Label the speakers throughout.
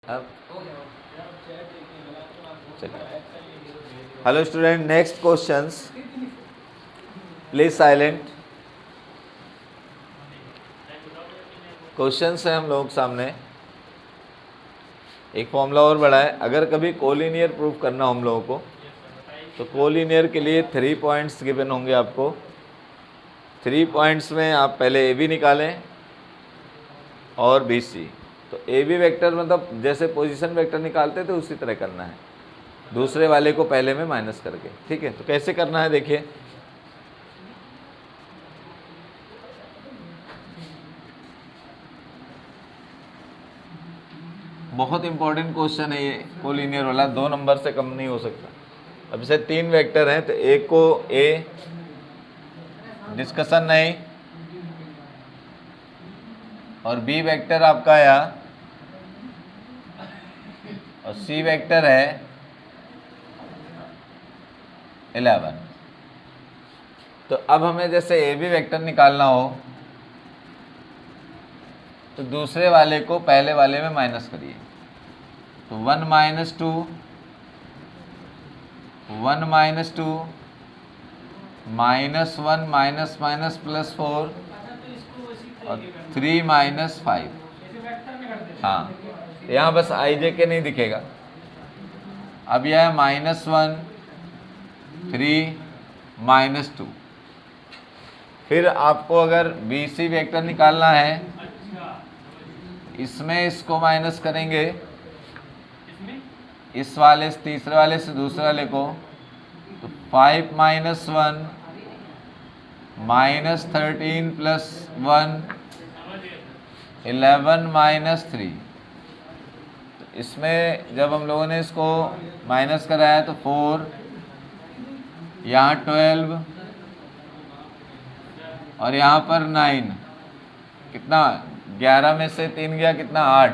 Speaker 1: अब hello student, next questions please silent. Questions है हम लोगों के सामने। एक फॉर्मूला और बड़ा है। अगर कभी कोलिनियर प्रूफ करना हो हम लोगों को, तो कोलिनियर के लिए 3 पॉइंट्स गिवन होंगे आपको। 3 पॉइंट्स में आप पहले ए बी निकालें और बी सी। तो ए बी वेक्टर मतलब जैसे पोजीशन वेक्टर निकालते थे उसी तरह करना है, दूसरे वाले को पहले में माइनस करके। ठीक है, तो कैसे करना है देखिए। बहुत इंपॉर्टेंट क्वेश्चन है ये कोलिनियर वाला, 2 नंबर से कम नहीं हो सकता। अब जैसे 3 वेक्टर हैं तो एक को ए डिस्कशन नहीं, और बी वेक्टर आपका आया, और सी वेक्टर है 11। तो अब हमें जैसे ए बी वेक्टर निकालना हो तो दूसरे वाले को पहले वाले में माइनस करिए। तो 1 minus 2, 1 minus 2, minus 1 minus minus plus 4 और 3 माइनस 5। हाँ, यहाँ बस आई जे के नहीं दिखेगा। अब यह है -1 3 -2। फिर आपको अगर बी सी वेक्टर निकालना है, इसमें इसको माइनस करेंगे, इस वाले से तीसरे वाले से दूसरे वाले को, तो 5 -1 -13 + 1 11 -3। तो इसमें जब हम लोगों ने इसको माइनस कराया तो 4, यहाँ 12 और यहाँ पर 9। कितना, 11 में से 3 गया, कितना, 8।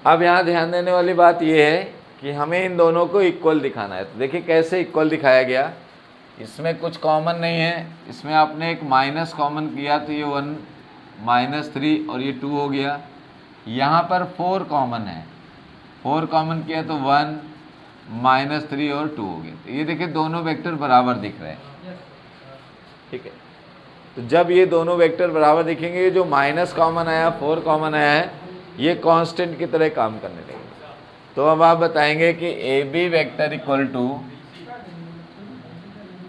Speaker 1: अब यहाँ ध्यान देने वाली बात यह है कि हमें इन दोनों को इक्वल दिखाना है। तो देखिए कैसे इक्वल दिखाया गया। इसमें कुछ कॉमन नहीं है, इसमें आपने एक माइनस कॉमन किया तो ये 1 -3 और ये 2 हो गया। यहाँ पर 4 कॉमन है, 4 कॉमन किया तो 1 -3 और 2 हो गया। तो ये देखिए दोनों वेक्टर बराबर दिख रहे हैं। ठीक है, तो जब ये दोनों वेक्टर बराबर दिखेंगे, जो माइनस कॉमन आया, 4 कॉमन आया है, ये कांस्टेंट की तरह काम करने लगेंगे। तो अब आप बताएंगे कि A B vector equal to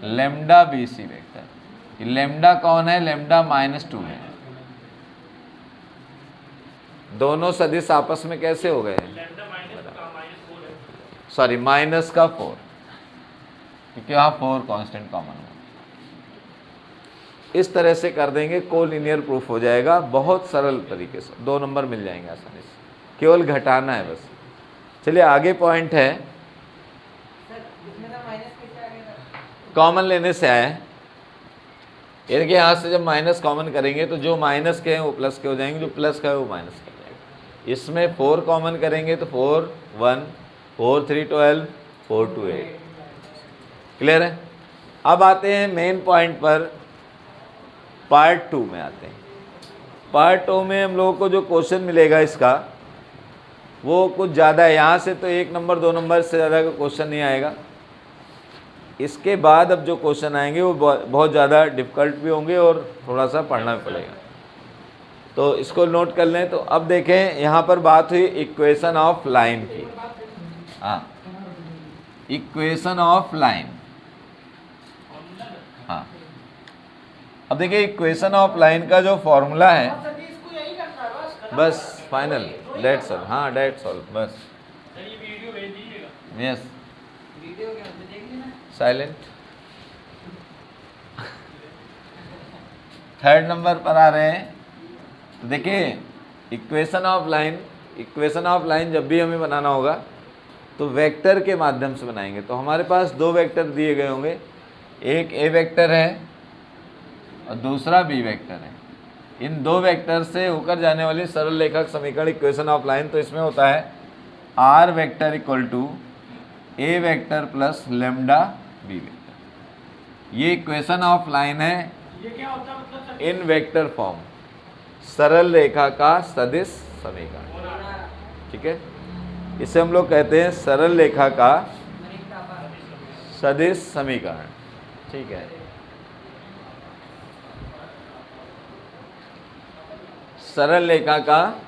Speaker 1: lambda B C vector. Lambda कौन है? लेमडा -2 है। दोनों सदिश आपस में कैसे हो गए? सॉरी, माइनस का 4, क्योंकि यहाँ 4 कांस्टेंट कॉमन हो। इस तरह से कर देंगे, कोलिनियर प्रूफ हो जाएगा बहुत सरल तरीके से। 2 नंबर मिल जाएंगे आसानी से, केवल घटाना है बस। चलिए आगे पॉइंट है, कॉमन लेने से आया है। ये देखिए यहाँ से जब माइनस कॉमन करेंगे तो जो माइनस के हैं वो प्लस के हो जाएंगे, जो प्लस का है वो माइनस का हो जाएगा। इसमें 4 कॉमन करेंगे तो 4 1 4 3 12 4 2 8। क्लियर है? अब आते हैं मेन पॉइंट पर, पार्ट 2 में आते हैं। पार्ट 2 में हम लोगों को जो क्वेश्चन मिलेगा इसका वो कुछ ज़्यादा है। यहाँ से तो 1 नंबर 2 नंबर से ज़्यादा का क्वेश्चन नहीं आएगा। इसके बाद अब जो क्वेश्चन आएंगे वो बहुत ज़्यादा डिफ़िकल्ट भी होंगे और थोड़ा सा पढ़ना भी पड़ेगा। तो इसको नोट कर लें। तो अब देखें, यहाँ पर बात हुई इक्वेशन ऑफ लाइन की। हाँ, इक्वेशन ऑफ लाइन। हाँ, अब देखिए इक्वेशन ऑफ लाइन का जो फॉर्मूला है, बस फाइनल, डेट्स ऑल। हाँ, डेट्स ऑल, बस। Yes, silent. 3rd नंबर पर आ रहे हैं। तो देखिए equation of line, equation of line जब भी हमें बनाना होगा तो वेक्टर के माध्यम से बनाएंगे। तो हमारे पास 2 वेक्टर दिए गए होंगे, एक ए वेक्टर है और दूसरा बी वेक्टर है। इन 2 वेक्टर से होकर जाने वाली सरल रेखा समीकरण इक्वेशन ऑफ लाइन। तो इसमें होता है R vector equal to A vector plus lambda B vector. ये इक्वेशन ऑफ लाइन है इन वेक्टर फॉर्म। सरल रेखा का सदिश समीकरण। ठीक है, इसे हम लोग कहते हैं सरल रेखा का सदिश समीकरण। ठीक है, सरल रेखा का